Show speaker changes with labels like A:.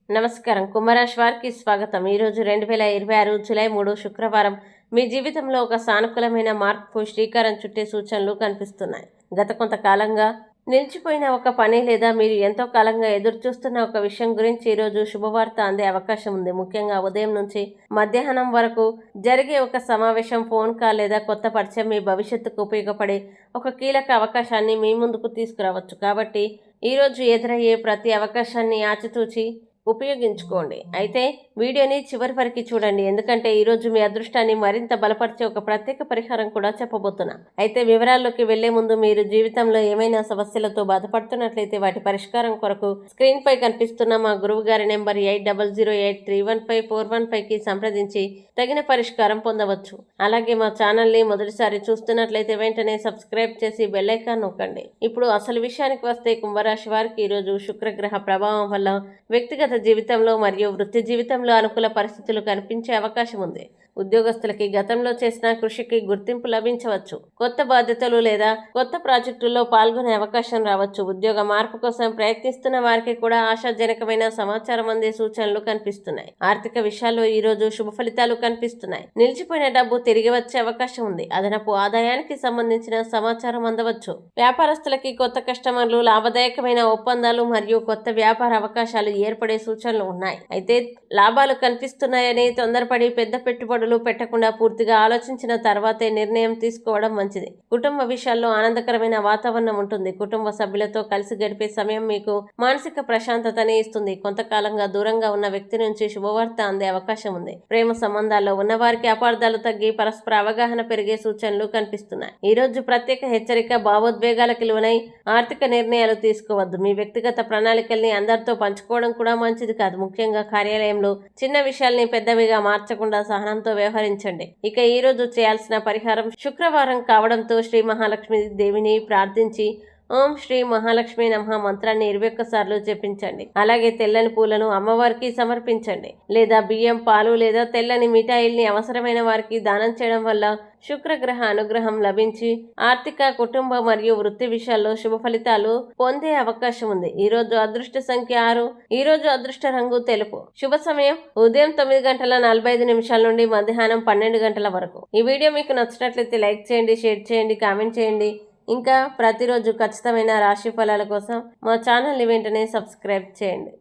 A: నమస్కారం. కుంభరాశి వారికి స్వాగతం. ఈరోజు 2026 జూలై 3 శుక్రవారం. మీ జీవితంలో ఒక సానుకూలమైన మార్పుకు శ్రీకారం చుట్టే సూచనలు కనిపిస్తున్నాయి. గత కొంతకాలంగా నిలిచిపోయిన ఒక పని లేదా మీరు ఎంతో కాలంగా ఎదురుచూస్తున్న ఒక విషయం గురించి ఈరోజు శుభవార్త అందే అవకాశం ఉంది. ముఖ్యంగా ఉదయం నుంచి మధ్యాహ్నం వరకు జరిగే ఒక సమావేశం, ఫోన్ కాల్ లేదా కొత్త పరిచయం మీ భవిష్యత్తుకు ఉపయోగపడే ఒక కీలక అవకాశాన్ని మీ ముందుకు తీసుకురావచ్చు. కాబట్టి ఈరోజు ఎదురయ్యే ప్రతి అవకాశాన్ని ఆచితూచి ఉపయోగించుకోండి. అయితే వీడియోని చివరి వరకు చూడండి, ఎందుకంటే ఈరోజు మీ అదృష్టాన్ని మరింత బలపరిచే ఒక ప్రత్యేక పరిహారం కూడా చెప్పబోతున్నా. అయితే వివరాల్లోకి వెళ్లే ముందు మీరు జీవితంలో ఏమైనా సమస్యలతో బాధపడుతున్నట్లయితే వాటి పరిష్కారం కొరకు స్క్రీన్ పై కనిపిస్తున్న మా గురువు గారి నెంబర్ 8008315415కి సంప్రదించి తగిన పరిష్కారం పొందవచ్చు. అలాగే మా ఛానల్ని మొదటిసారి చూస్తున్నట్లయితే వెంటనే సబ్స్క్రైబ్ చేసి బెల్ ఐకాన్ నొక్కండి. ఇప్పుడు అసలు విషయానికి వస్తే, కుంభరాశి వారికి ఈరోజు శుక్రగ్రహ ప్రభావం వల్ల వ్యక్తిగత జీవితంలో మరియు వృత్తి జీవితంలో అనుకూల పరిస్థితులు కనిపించే అవకాశం ఉంది. ఉద్యోగస్తులకి గతంలో చేసిన కృషికి గుర్తింపు లభించవచ్చు. కొత్త బాధ్యతలు లేదా కొత్త ప్రాజెక్టుల్లో పాల్గొనే అవకాశం రావచ్చు. ఉద్యోగ మార్పు కోసం ప్రయత్నిస్తున్న వారికి కూడా ఆశాజనకమైన సమాచారం అందే సూచనలు కనిపిస్తున్నాయి. ఆర్థిక విషయాల్లో ఈ రోజు శుభ ఫలితాలు కనిపిస్తున్నాయి. నిలిచిపోయిన డబ్బు తిరిగి వచ్చే అవకాశం ఉంది. అదనపు ఆదాయానికి సంబంధించిన సమాచారం అందవచ్చు. వ్యాపారస్తులకి కొత్త కస్టమర్లు, లాభదాయకమైన ఒప్పందాలు మరియు కొత్త వ్యాపార అవకాశాలు ఏర్పడే సూచనలు ఉన్నాయి. అయితే లాభాలు కనిపిస్తున్నాయని తొందరపడి పెద్ద పెట్టుబడులు పెట్టకుండా పూర్తిగా ఆలోచించిన తర్వాతే నిర్ణయం తీసుకోవడం మంచిది. కుటుంబ విషయాల్లో ఆనందకరమైన వాతావరణం ఉంటుంది. కుటుంబ సభ్యులతో కలిసి గడిపే సమయం మీకు మానసిక ప్రశాంతతని ఇస్తుంది. కొంతకాలంగా దూరంగా ఉన్న వ్యక్తి నుంచి శుభవార్త అందే అవకాశం ఉంది. ప్రేమ సంబంధాల్లో ఉన్నవారికి అపార్థాలు తగ్గి పరస్పర అవగాహన పెరిగే సూచనలు కనిపిస్తున్నాయి. ఈ రోజు ప్రత్యేక హెచ్చరిక: భావోద్వేగాలకు లోనై ఆర్థిక నిర్ణయాలు తీసుకోవద్దు. మీ వ్యక్తిగత ప్రణాళికల్ని అందరితో పంచుకోవడం కూడా మంచిది కాదు. ముఖ్యంగా కార్యాలయంలో చిన్న విషయాల్ని పెద్దవిగా మార్చకుండా సహనంతో వ్యవహరించండి. ఇక ఈ రోజు చేయాల్సిన పరిహారం: శుక్రవారం కావడంతో శ్రీ మహాలక్ష్మి దేవిని ప్రార్థించి ఓం శ్రీ మహాలక్ష్మి నమః మంత్రాన్ని 21 సార్లు జపించండి. అలాగే తెల్లని పూలను అమ్మవారికి సమర్పించండి. లేదా బియ్యం, పాలు లేదా తెల్లని మిఠాయిల్ని అవసరమైన వారికి దానం చేయడం వల్ల శుక్రగ్రహ అనుగ్రహం లభించి ఆర్థిక, కుటుంబ మరియు వృత్తి విషయాల్లో శుభ ఫలితాలు పొందే అవకాశం ఉంది. ఈ రోజు అదృష్ట సంఖ్య 6. ఈ రోజు అదృష్ట రంగు తెలుపు. శుభ సమయం ఉదయం 9:45 నుండి మధ్యాహ్నం 12 గంటల వరకు. ఈ వీడియో మీకు నచ్చినట్లయితే లైక్ చేయండి, షేర్ చేయండి, కామెంట్ చేయండి. ఇంకా ప్రతిరోజు ఖచ్చితమైన రాశి ఫలాల కోసం మా ఛానల్ని వెంటనే సబ్స్క్రైబ్ చేయండి.